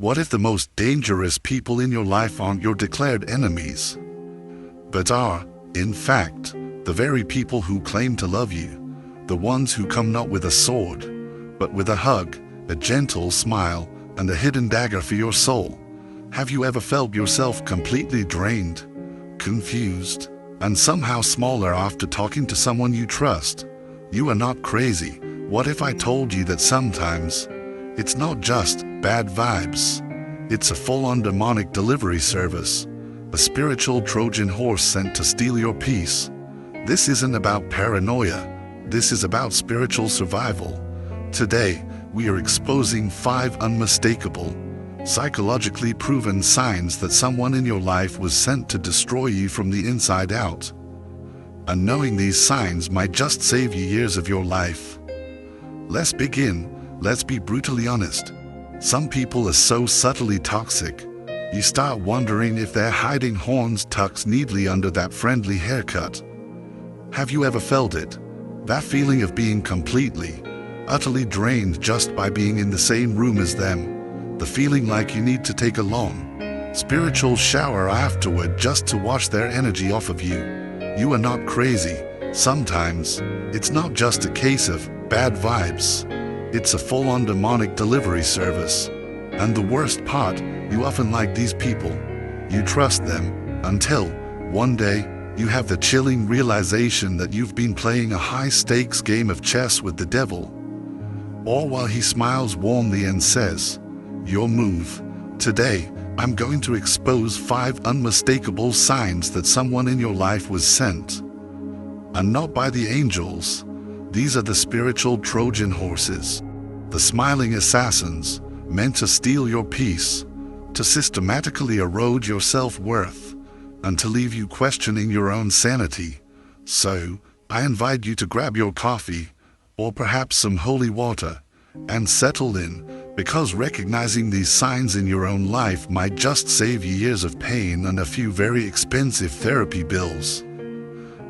What if the most dangerous people in your life aren't your declared enemies, but are, in fact, the very people who claim to love you, the ones who come not with a sword, but with a hug, a gentle smile, and a hidden dagger for your soul? Have you ever felt yourself completely drained, confused, and somehow smaller after talking to someone you trust? You are not crazy. What if I told you that sometimes it's not just bad vibes? It's a full-on demonic delivery service, a spiritual Trojan horse sent to steal your peace. This isn't about paranoia. This is about spiritual survival. Today, we are exposing 5 unmistakable, psychologically proven signs that someone in your life was sent to destroy you from the inside out. And knowing these signs might just save you years of your life. Let's begin. Let's be brutally honest. Some people are so subtly toxic, you start wondering if they're hiding horns tucked neatly under that friendly haircut. Have you ever felt it? That feeling of being completely, utterly drained just by being in the same room as them. The feeling like you need to take a long, spiritual shower afterward just to wash their energy off of you. You are not crazy. Sometimes, it's not just a case of bad vibes. It's a full-on demonic delivery service. And the worst part, you often like these people. You trust them until, one day, you have the chilling realization that you've been playing a high-stakes game of chess with the devil. All while he smiles warmly and says, "Your move. Today, I'm going to expose 5 unmistakable signs that someone in your life was sent. And not by the angels. These are the spiritual Trojan horses, the smiling assassins, meant to steal your peace, to systematically erode your self-worth, and to leave you questioning your own sanity. So, I invite you to grab your coffee, or perhaps some holy water, and settle in, because recognizing these signs in your own life might just save you years of pain and a few very expensive therapy bills.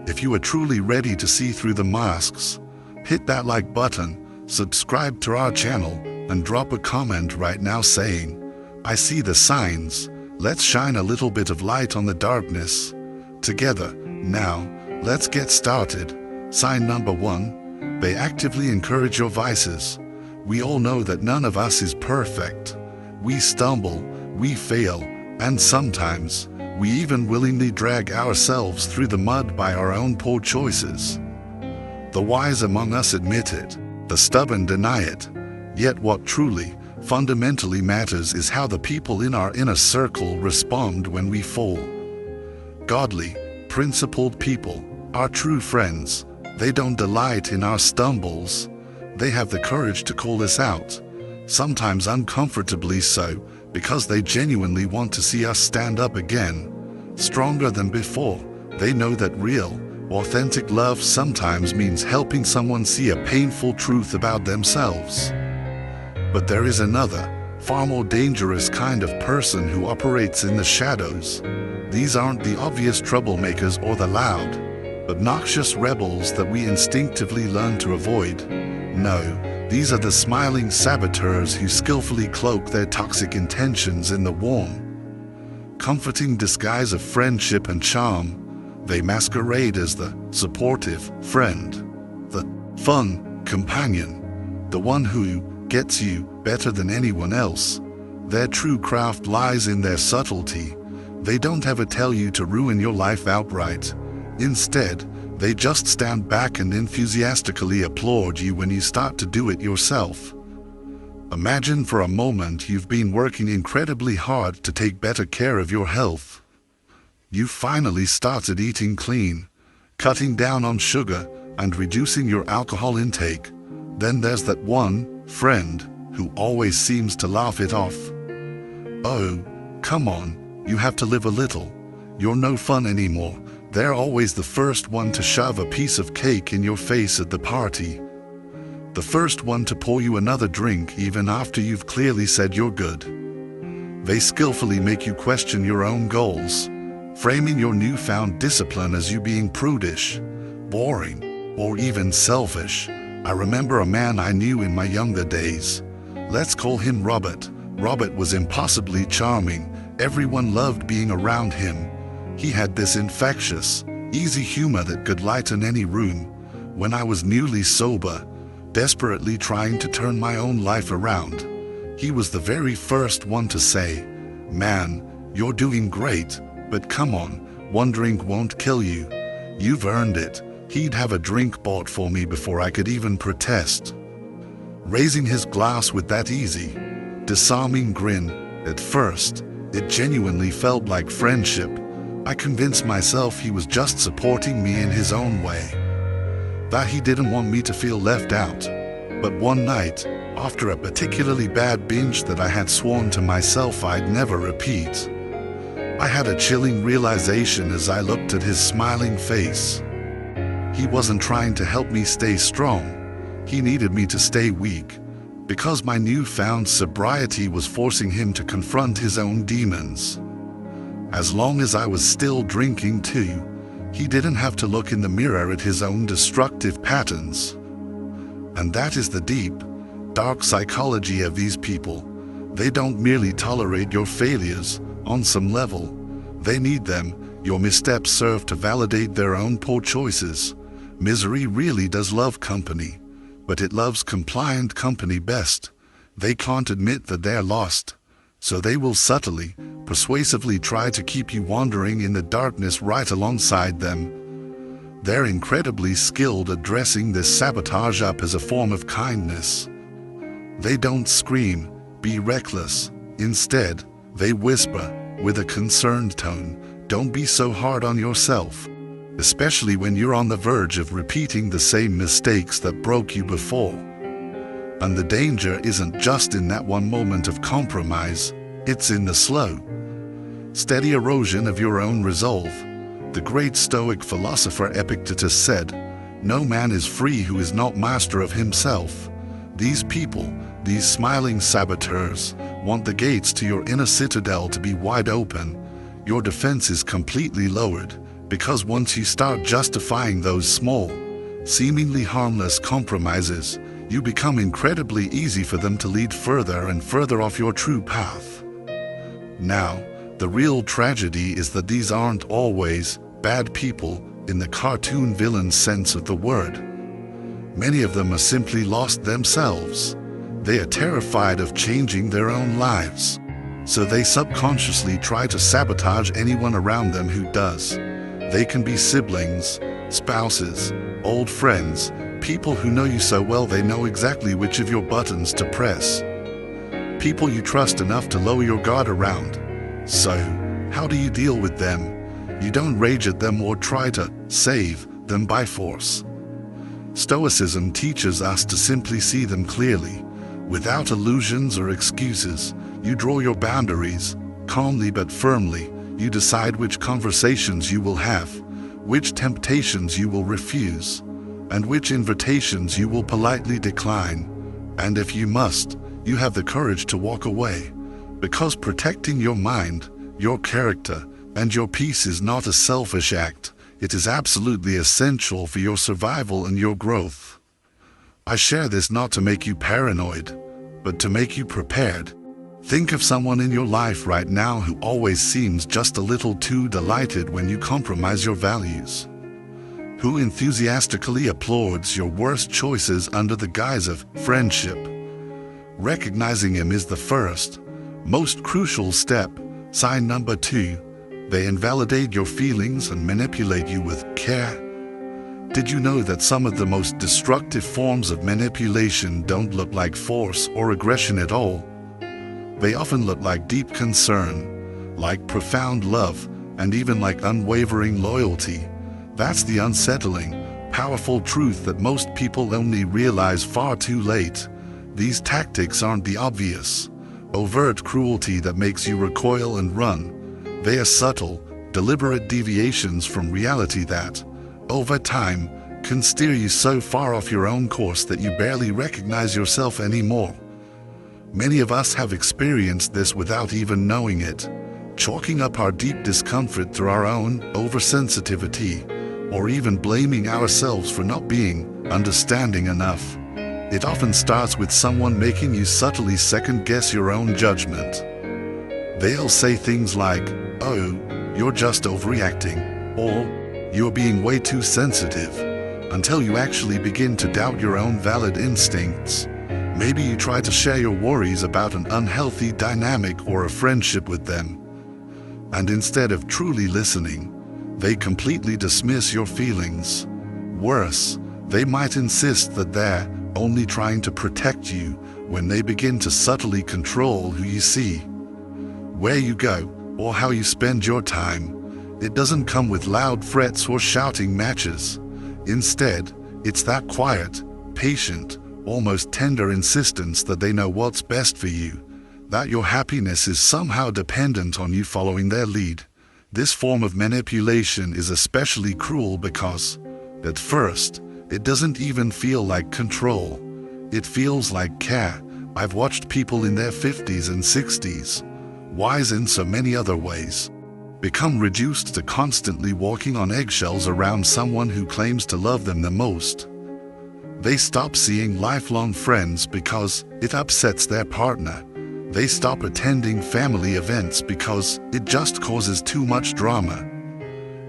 If you are truly ready to see through the masks, hit that like button, subscribe to our channel, and drop a comment right now saying, "I see the signs." Let's shine a little bit of light on the darkness together. Now, let's get started. Sign number 1, they actively encourage your vices. We all know that none of us is perfect. We stumble, we fail, and sometimes, we even willingly drag ourselves through the mud by our own poor choices. The wise among us admit it, the stubborn deny it. Yet what truly, fundamentally matters is how the people in our inner circle respond when we fall. Godly, principled people, our true friends, they don't delight in our stumbles. They have the courage to call us out, sometimes uncomfortably so, because they genuinely want to see us stand up again, stronger than before. They know that real, authentic love sometimes means helping someone see a painful truth about themselves. But there is another, far more dangerous kind of person who operates in the shadows. These aren't the obvious troublemakers or the loud, obnoxious rebels that we instinctively learn to avoid. No, these are the smiling saboteurs who skillfully cloak their toxic intentions in the warm, comforting disguise of friendship and charm. They masquerade as the supportive friend, the fun companion, the one who gets you better than anyone else. Their true craft lies in their subtlety. They don't ever tell you to ruin your life outright. Instead, they just stand back and enthusiastically applaud you when you start to do it yourself. Imagine for a moment you've been working incredibly hard to take better care of your health. You finally started eating clean, cutting down on sugar, and reducing your alcohol intake. Then there's that one friend who always seems to laugh it off. "Oh, come on, you have to live a little. You're no fun anymore." They're always the first one to shove a piece of cake in your face at the party. The first one to pour you another drink even after you've clearly said you're good. They skillfully make you question your own goals, framing your newfound discipline as you being prudish, boring, or even selfish. I remember a man I knew in my younger days. Let's call him Robert. Robert was impossibly charming. Everyone loved being around him. He had this infectious, easy humor that could lighten any room. When I was newly sober, desperately trying to turn my own life around, he was the very first one to say, "Man, you're doing great, but come on, one drink won't kill you. You've earned it." He'd have a drink bought for me before I could even protest. Raising his glass with that easy, disarming grin, at first, it genuinely felt like friendship. I convinced myself he was just supporting me in his own way, that he didn't want me to feel left out. But one night, after a particularly bad binge that I had sworn to myself I'd never repeat, I had a chilling realization as I looked at his smiling face. He wasn't trying to help me stay strong. He needed me to stay weak, because my newfound sobriety was forcing him to confront his own demons. As long as I was still drinking too, he didn't have to look in the mirror at his own destructive patterns. And that is the deep, dark psychology of these people. They don't merely tolerate your failures. On some level, they need them. Your missteps serve to validate their own poor choices. Misery really does love company, but it loves compliant company best. They can't admit that they're lost, so they will subtly, persuasively try to keep you wandering in the darkness right alongside them. They're incredibly skilled at dressing this sabotage up as a form of kindness. They don't scream, "Be reckless." Instead, they whisper, with a concerned tone, "Don't be so hard on yourself," especially when you're on the verge of repeating the same mistakes that broke you before. And the danger isn't just in that one moment of compromise, it's in the slow, steady erosion of your own resolve. The great Stoic philosopher Epictetus said, "No man is free who is not master of himself." These people, these smiling saboteurs, want the gates to your inner citadel to be wide open. Your defense is completely lowered, because once you start justifying those small, seemingly harmless compromises, you become incredibly easy for them to lead further and further off your true path. Now, the real tragedy is that these aren't always bad people in the cartoon villain sense of the word. Many of them are simply lost themselves. They are terrified of changing their own lives, so they subconsciously try to sabotage anyone around them who does. They can be siblings, spouses, old friends, people who know you so well they know exactly which of your buttons to press. People you trust enough to lower your guard around. So, how do you deal with them? You don't rage at them or try to save them by force. Stoicism teaches us to simply see them clearly, without illusions or excuses. You draw your boundaries, calmly but firmly. You decide which conversations you will have, which temptations you will refuse, and which invitations you will politely decline. And if you must, you have the courage to walk away, because protecting your mind, your character, and your peace is not a selfish act. It is absolutely essential for your survival and your growth. I share this not to make you paranoid, but to make you prepared. Think of someone in your life right now who always seems just a little too delighted when you compromise your values, who enthusiastically applauds your worst choices under the guise of friendship. Recognizing him is the first, most crucial step. Sign number 2, they invalidate your feelings and manipulate you with care. Did you know that some of the most destructive forms of manipulation don't look like force or aggression at all? They often look like deep concern, like profound love, and even like unwavering loyalty. That's the unsettling, powerful truth that most people only realize far too late. These tactics aren't the obvious, overt cruelty that makes you recoil and run. They are subtle, deliberate deviations from reality that, over time, can steer you so far off your own course that you barely recognize yourself anymore. Many of us have experienced this without even knowing it, chalking up our deep discomfort through our own oversensitivity, or even blaming ourselves for not being understanding enough. It often starts with someone making you subtly second-guess your own judgment. They'll say things like, "Oh, you're just overreacting," or "You're being way too sensitive," until you actually begin to doubt your own valid instincts. Maybe you try to share your worries about an unhealthy dynamic or a friendship with them, and instead of truly listening, they completely dismiss your feelings. Worse, they might insist that they're only trying to protect you when they begin to subtly control who you see, where you go, or how you spend your time. It doesn't come with loud threats or shouting matches. Instead, it's that quiet, patient, almost tender insistence that they know what's best for you, that your happiness is somehow dependent on you following their lead. This form of manipulation is especially cruel because, at first, it doesn't even feel like control. It feels like care. I've watched people in their 50s and 60s, wise in so many other ways, become reduced to constantly walking on eggshells around someone who claims to love them the most. They stop seeing lifelong friends because it upsets their partner. They stop attending family events because it just causes too much drama.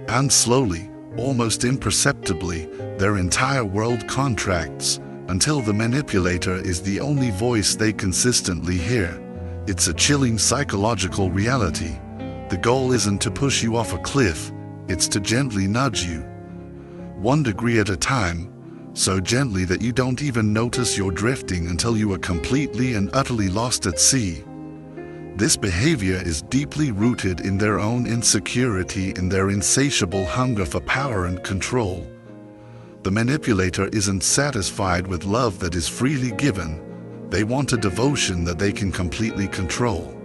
And slowly, almost imperceptibly, their entire world contracts until the manipulator is the only voice they consistently hear. It's a chilling psychological reality. The goal isn't to push you off a cliff, it's to gently nudge you, 1 degree at a time, so gently that you don't even notice you're drifting until you are completely and utterly lost at sea. This behavior is deeply rooted in their own insecurity and their insatiable hunger for power and control. The manipulator isn't satisfied with love that is freely given. They want a devotion that they can completely control.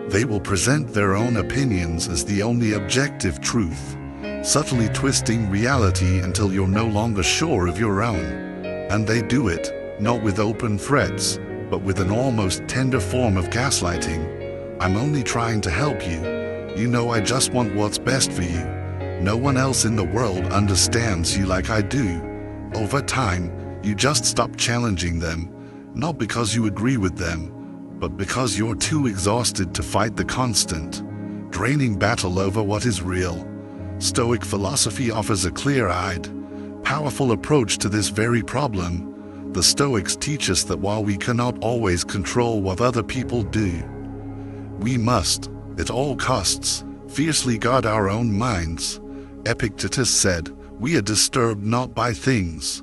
They will present their own opinions as the only objective truth, subtly twisting reality until you're no longer sure of your own. And they do it, not with open threats, but with an almost tender form of gaslighting. "I'm only trying to help you. You know I just want what's best for you. No one else in the world understands you like I do." Over time, you just stop challenging them, not because you agree with them, but because you're too exhausted to fight the constant, draining battle over what is real. Stoic philosophy offers a clear-eyed, powerful approach to this very problem. The Stoics teach us that while we cannot always control what other people do, we must, at all costs, fiercely guard our own minds. Epictetus said, "We are disturbed not by things,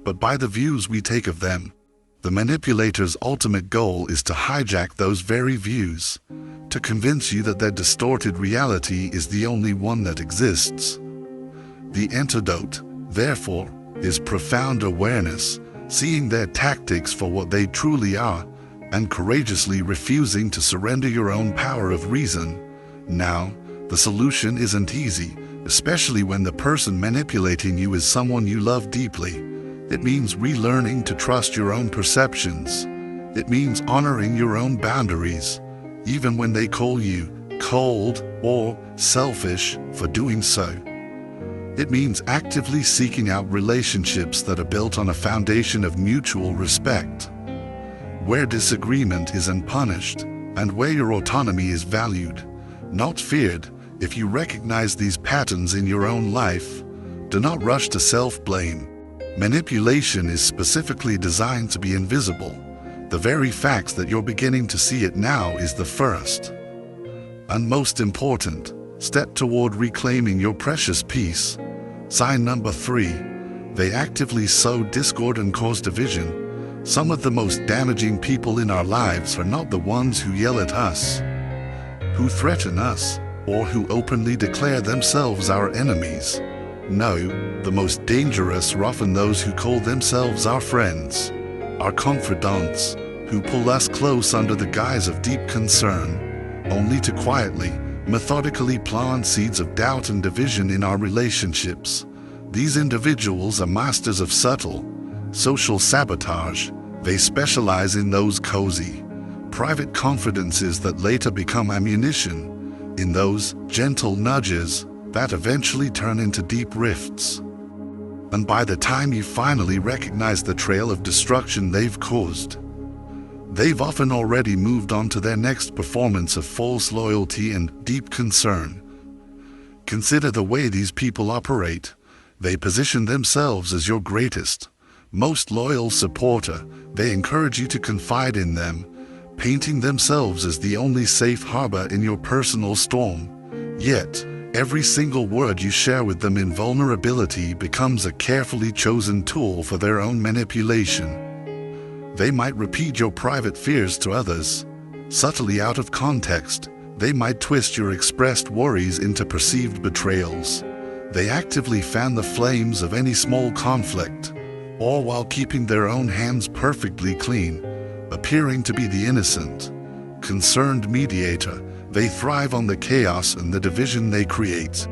but by the views we take of them." The manipulator's ultimate goal is to hijack those very views, to convince you that their distorted reality is the only one that exists. The antidote, therefore, is profound awareness, seeing their tactics for what they truly are, and courageously refusing to surrender your own power of reason. Now, the solution isn't easy, especially when the person manipulating you is someone you love deeply. It means relearning to trust your own perceptions. It means honoring your own boundaries, even when they call you cold or selfish for doing so. It means actively seeking out relationships that are built on a foundation of mutual respect, where disagreement isn't punished, and where your autonomy is valued, not feared. If you recognize these patterns in your own life, do not rush to self-blame. Manipulation is specifically designed to be invisible. The very fact that you're beginning to see it now is the first and most important step toward reclaiming your precious peace. Sign number 3. They actively sow discord and cause division. Some of the most damaging people in our lives are not the ones who yell at us, who threaten us, or who openly declare themselves our enemies. No, the most dangerous are often those who call themselves our friends, our confidants, who pull us close under the guise of deep concern, only to quietly, methodically plant seeds of doubt and division in our relationships. These individuals are masters of subtle, social sabotage. They specialize in those cozy, private confidences that later become ammunition, in those gentle nudges that eventually turn into deep rifts. And by the time you finally recognize the trail of destruction they've caused, they've often already moved on to their next performance of false loyalty and deep concern. Consider the way these people operate. They position themselves as your greatest, most loyal supporter. They encourage you to confide in them, painting themselves as the only safe harbor in your personal storm. Yet, every single word you share with them in vulnerability becomes a carefully chosen tool for their own manipulation. They might repeat your private fears to others, subtly out of context. They might twist your expressed worries into perceived betrayals. They actively fan the flames of any small conflict, all while keeping their own hands perfectly clean, appearing to be the innocent, concerned mediator. They thrive on the chaos and the division they create,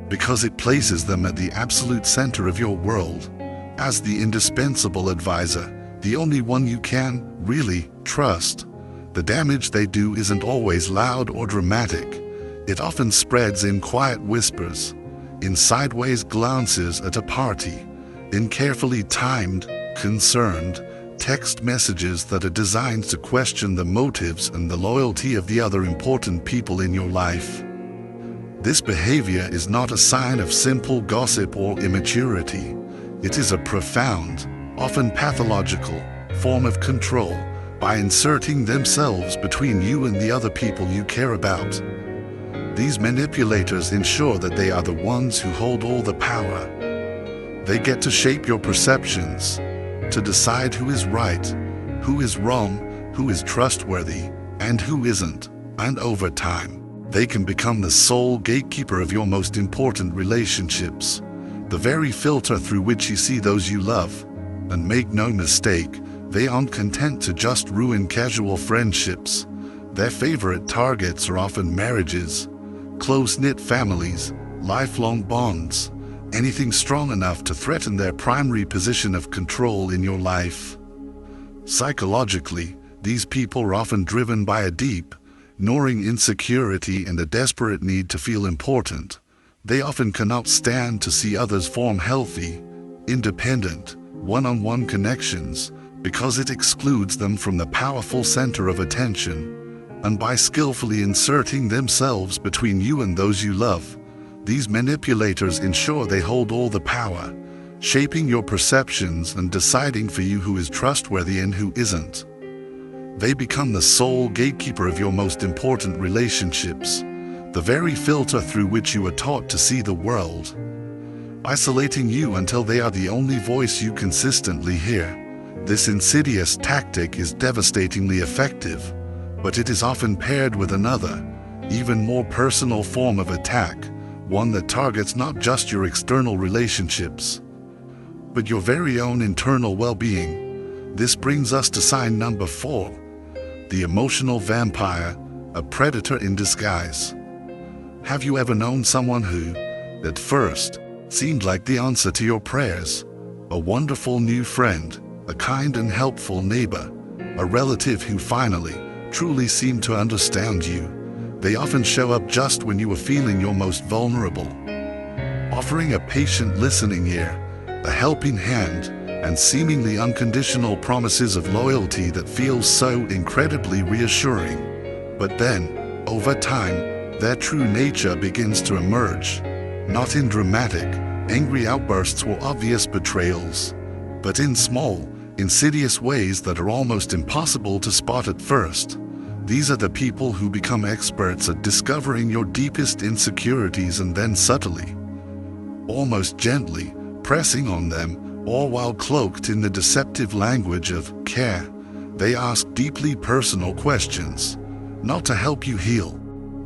because it places them at the absolute center of your world, as the indispensable advisor, the only one you can really trust. The damage they do isn't always loud or dramatic. It often spreads in quiet whispers, in sideways glances at a party, in carefully timed, concerned text messages that are designed to question the motives and the loyalty of the other important people in your life. This behavior is not a sign of simple gossip or immaturity. It is a profound, often pathological, form of control, by inserting themselves between you and the other people you care about. These manipulators ensure that they are the ones who hold all the power. They get to shape your perceptions, to decide who is right, who is wrong, who is trustworthy, and who isn't. And over time, they can become the sole gatekeeper of your most important relationships, the very filter through which you see those you love. And make no mistake, they aren't content to just ruin casual friendships. Their favorite targets are often marriages, close-knit families, lifelong bonds, anything strong enough to threaten their primary position of control in your life. Psychologically, these people are often driven by a deep, gnawing insecurity and a desperate need to feel important. They often cannot stand to see others form healthy, independent, one-on-one connections, because it excludes them from the powerful center of attention. And by skillfully inserting themselves between you and those you love, these manipulators ensure they hold all the power, shaping your perceptions and deciding for you who is trustworthy and who isn't. They become the sole gatekeeper of your most important relationships, the very filter through which you are taught to see the world, isolating you until they are the only voice you consistently hear. This insidious tactic is devastatingly effective, but it is often paired with another, even more personal form of attack, one that targets not just your external relationships, but your very own internal well-being. This brings us to sign number 4, the emotional vampire, a predator in disguise. Have you ever known someone who, at first, seemed like the answer to your prayers? A wonderful new friend, a kind and helpful neighbor, a relative who finally, truly seemed to understand you. They often show up just when you are feeling your most vulnerable, offering a patient listening ear, a helping hand, and seemingly unconditional promises of loyalty that feels so incredibly reassuring. But then, over time, their true nature begins to emerge, not in dramatic, angry outbursts or obvious betrayals, but in small, insidious ways that are almost impossible to spot at first. These are the people who become experts at discovering your deepest insecurities and then subtly, almost gently, pressing on them, all while cloaked in the deceptive language of care. They ask deeply personal questions, not to help you heal,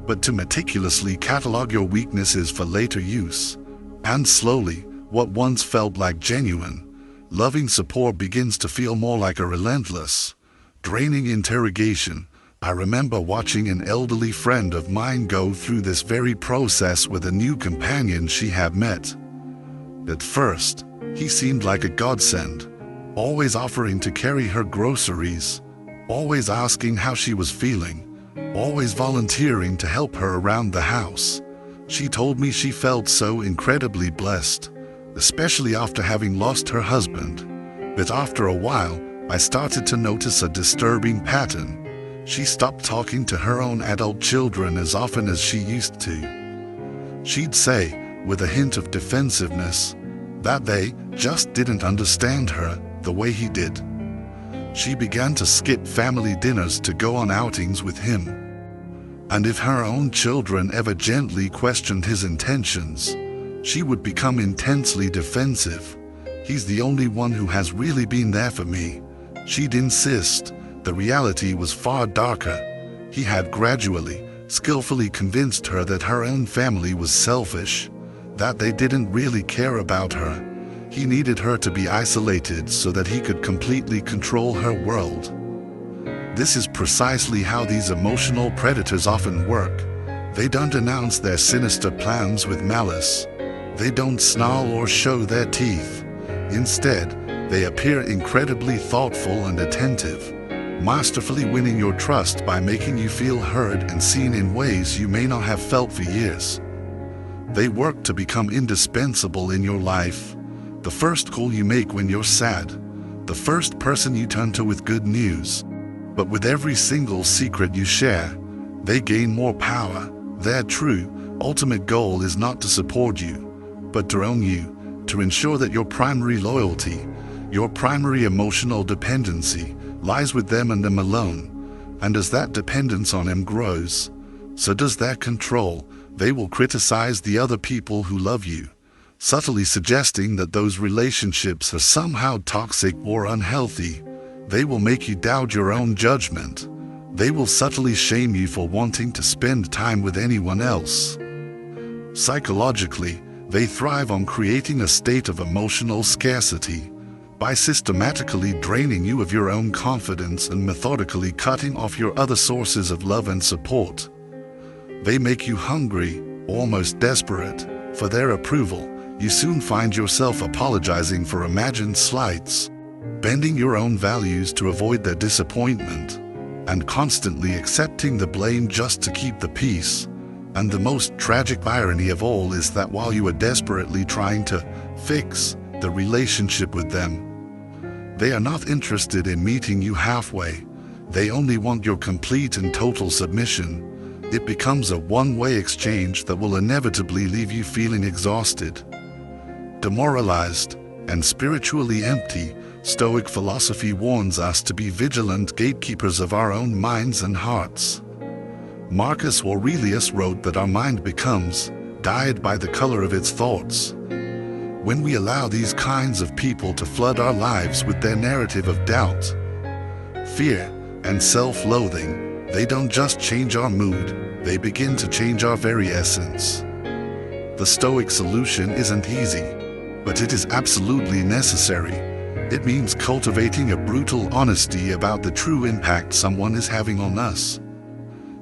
but to meticulously catalog your weaknesses for later use. And slowly, what once felt like genuine, loving support begins to feel more like a relentless, draining interrogation. I remember watching an elderly friend of mine go through this very process with a new companion she had met. At first, he seemed like a godsend, always offering to carry her groceries, always asking how she was feeling, always volunteering to help her around the house. She told me she felt so incredibly blessed, especially after having lost her husband. But after a while, I started to notice a disturbing pattern. She stopped talking to her own adult children as often as she used to. She'd say, with a hint of defensiveness, that they just didn't understand her the way he did. She began to skip family dinners to go on outings with him. And if her own children ever gently questioned his intentions, she would become intensely defensive. He's the only one who has really been there for me, she'd insist. The reality was far darker. He had gradually, skillfully convinced her that her own family was selfish, that they didn't really care about her. He needed her to be isolated so that he could completely control her world. This is precisely how these emotional predators often work. They don't announce their sinister plans with malice. They don't snarl or show their teeth. Instead, they appear incredibly thoughtful and attentive, masterfully winning your trust by making you feel heard and seen in ways you may not have felt for years. They work to become indispensable in your life. The first call you make when you're sad, the first person you turn to with good news. But with every single secret you share, they gain more power. Their true, ultimate goal is not to support you, but to own you, to ensure that your primary loyalty, your primary emotional dependency, lies with them and them alone. And as that dependence on him grows, so does their control. They will criticize the other people who love you, subtly suggesting that those relationships are somehow toxic or unhealthy. They will make you doubt your own judgment. They will subtly shame you for wanting to spend time with anyone else. Psychologically, they thrive on creating a state of emotional scarcity by systematically draining you of your own confidence and methodically cutting off your other sources of love and support. They make you hungry, almost desperate, for their approval. You soon find yourself apologizing for imagined slights, bending your own values to avoid their disappointment, and constantly accepting the blame just to keep the peace. And the most tragic irony of all is that while you are desperately trying to fix the relationship with them, they are not interested in meeting you halfway. They only want your complete and total submission. It becomes a one-way exchange that will inevitably leave you feeling exhausted, demoralized, and spiritually empty. Stoic philosophy warns us to be vigilant gatekeepers of our own minds and hearts. Marcus Aurelius wrote that our mind becomes dyed by the color of its thoughts. When we allow these kinds of people to flood our lives with their narrative of doubt, fear, and self-loathing, they don't just change our mood, they begin to change our very essence. The Stoic solution isn't easy, but it is absolutely necessary. It means cultivating a brutal honesty about the true impact someone is having on us.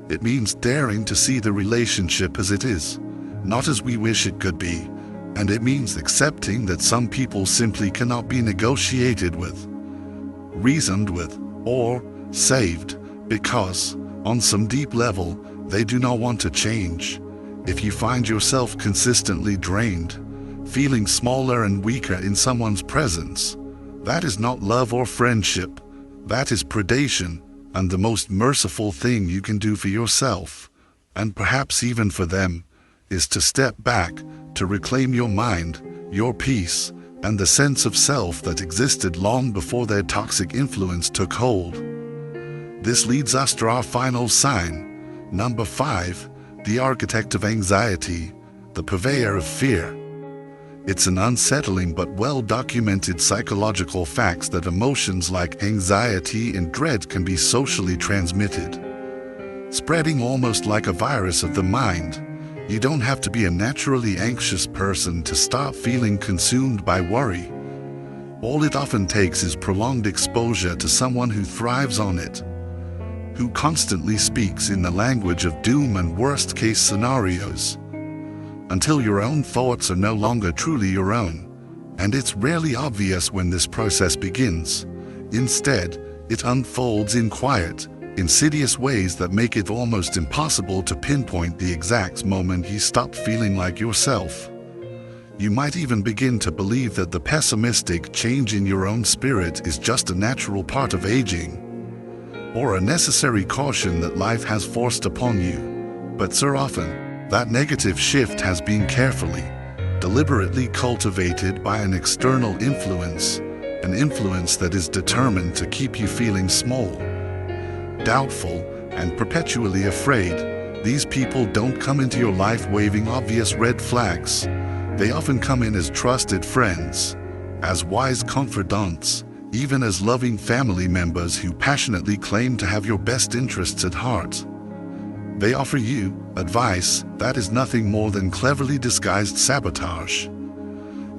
It means daring to see the relationship as it is, not as we wish it could be. And it means accepting that some people simply cannot be negotiated with, reasoned with, or saved, because, on some deep level, they do not want to change. If you find yourself consistently drained, feeling smaller and weaker in someone's presence, that is not love or friendship. That is predation, and the most merciful thing you can do for yourself, and perhaps even for them, is to step back, to reclaim your mind, your peace, and the sense of self that existed long before their toxic influence took hold. This leads us to our final sign, number 5, the architect of anxiety, the purveyor of fear. It's an unsettling but well-documented psychological fact that emotions like anxiety and dread can be socially transmitted, spreading almost like a virus of the mind. You don't have to be a naturally anxious person to start feeling consumed by worry. All it often takes is prolonged exposure to someone who thrives on it, who constantly speaks in the language of doom and worst-case scenarios, until your own thoughts are no longer truly your own. And it's rarely obvious when this process begins. Instead, it unfolds in quiet, insidious ways that make it almost impossible to pinpoint the exact moment you stop feeling like yourself. You might even begin to believe that the pessimistic change in your own spirit is just a natural part of aging, or a necessary caution that life has forced upon you. But so often, that negative shift has been carefully, deliberately cultivated by an external influence, an influence that is determined to keep you feeling small, doubtful, and perpetually afraid. These people don't come into your life waving obvious red flags. They often come in as trusted friends, as wise confidants, even as loving family members who passionately claim to have your best interests at heart. They offer you advice that is nothing more than cleverly disguised sabotage.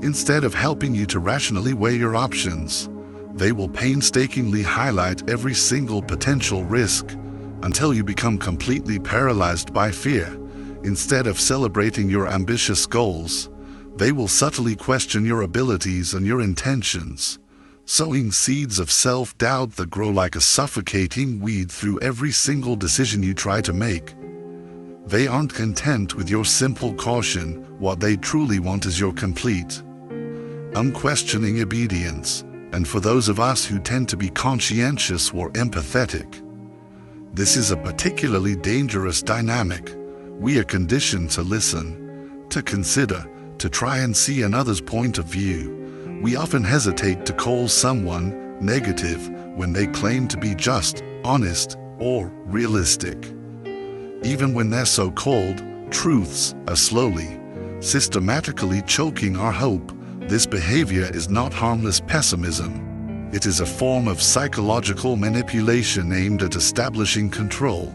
Instead of helping you to rationally weigh your options, they will painstakingly highlight every single potential risk until you become completely paralyzed by fear. Instead of celebrating your ambitious goals, they will subtly question your abilities and your intentions, sowing seeds of self-doubt that grow like a suffocating weed through every single decision you try to make. They aren't content with your simple caution. What they truly want is your complete, unquestioning obedience. And for those of us who tend to be conscientious or empathetic, this is a particularly dangerous dynamic. We are conditioned to listen, to consider, to try and see another's point of view. We often hesitate to call someone negative when they claim to be just, honest, or realistic. Even when their so-called truths are slowly, systematically choking our hope, this behavior is not harmless pessimism. It is a form of psychological manipulation aimed at establishing control.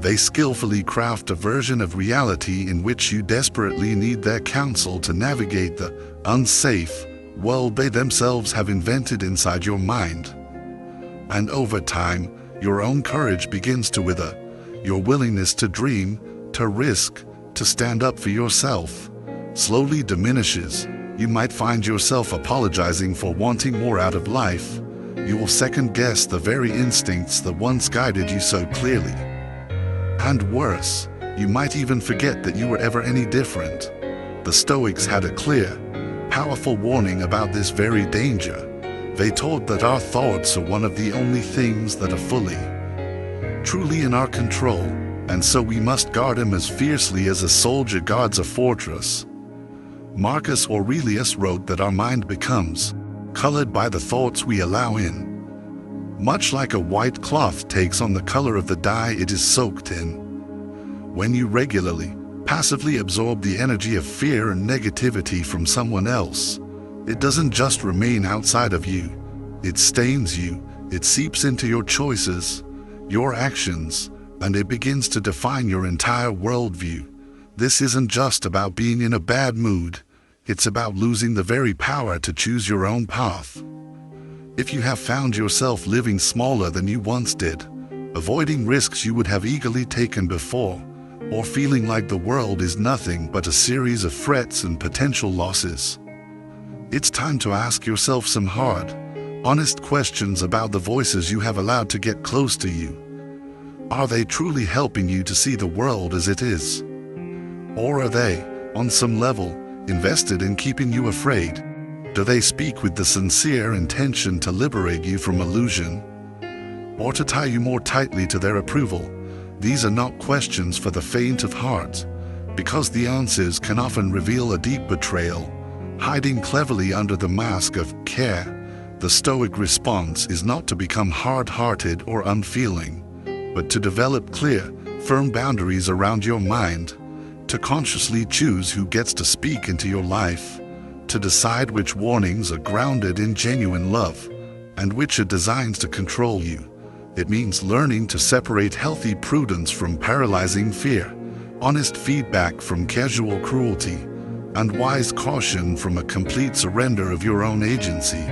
They skillfully craft a version of reality in which you desperately need their counsel to navigate the unsafe world they themselves have invented inside your mind. And over time, your own courage begins to wither. Your willingness to dream, to risk, to stand up for yourself, slowly diminishes. You might find yourself apologizing for wanting more out of life. You will second-guess the very instincts that once guided you so clearly. And worse, you might even forget that you were ever any different. The Stoics had a clear, powerful warning about this very danger. They taught that our thoughts are one of the only things that are fully, truly in our control, and so we must guard them as fiercely as a soldier guards a fortress. Marcus Aurelius wrote that our mind becomes colored by the thoughts we allow in, much like a white cloth takes on the color of the dye it is soaked in. When you regularly, passively absorb the energy of fear and negativity from someone else, it doesn't just remain outside of you. It stains you, it seeps into your choices, your actions, and it begins to define your entire worldview. This isn't just about being in a bad mood. It's about losing the very power to choose your own path. If you have found yourself living smaller than you once did, avoiding risks you would have eagerly taken before, or feeling like the world is nothing but a series of threats and potential losses, it's time to ask yourself some hard, honest questions about the voices you have allowed to get close to you. Are they truly helping you to see the world as it is? Or are they, on some level, invested in keeping you afraid? Do they speak with the sincere intention to liberate you from illusion, or to tie you more tightly to their approval? These are not questions for the faint of heart, because the answers can often reveal a deep betrayal, hiding cleverly under the mask of care. The Stoic response is not to become hard-hearted or unfeeling, but to develop clear, firm boundaries around your mind, to consciously choose who gets to speak into your life, to decide which warnings are grounded in genuine love, and which are designed to control you. It means learning to separate healthy prudence from paralyzing fear, honest feedback from casual cruelty, and wise caution from a complete surrender of your own agency.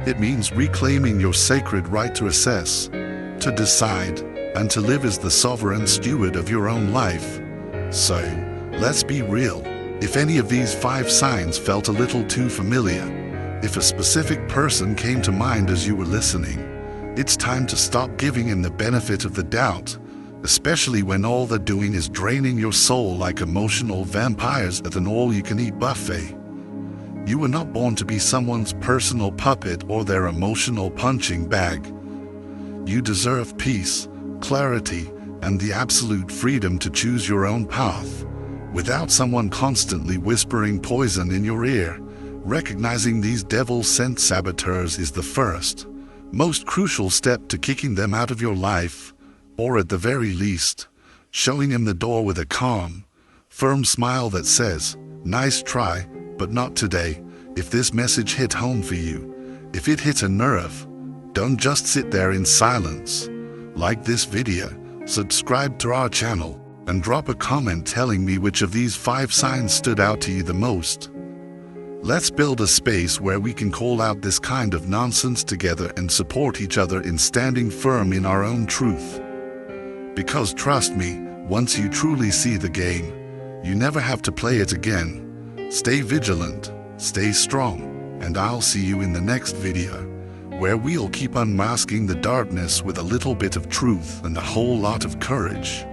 It means reclaiming your sacred right to assess, to decide, and to live as the sovereign steward of your own life. So, let's be real. If any of these 5 signs felt a little too familiar, if a specific person came to mind as you were listening, it's time to stop giving in the benefit of the doubt, especially when all they're doing is draining your soul like emotional vampires at an all-you-can-eat buffet. You were not born to be someone's personal puppet or their emotional punching bag. You deserve peace, clarity, and the absolute freedom to choose your own path, without someone constantly whispering poison in your ear. Recognizing these devil-sent saboteurs is the first, most crucial step to kicking them out of your life, or at the very least, showing them the door with a calm, firm smile that says, "Nice try, but not today." If this message hit home for you, if it hit a nerve, don't just sit there in silence. Like this video, subscribe to our channel, and drop a comment telling me which of these 5 signs stood out to you the most. Let's build a space where we can call out this kind of nonsense together and support each other in standing firm in our own truth. Because trust me, once you truly see the game, you never have to play it again. Stay vigilant, stay strong, and I'll see you in the next video, where we'll keep unmasking the darkness with a little bit of truth and a whole lot of courage.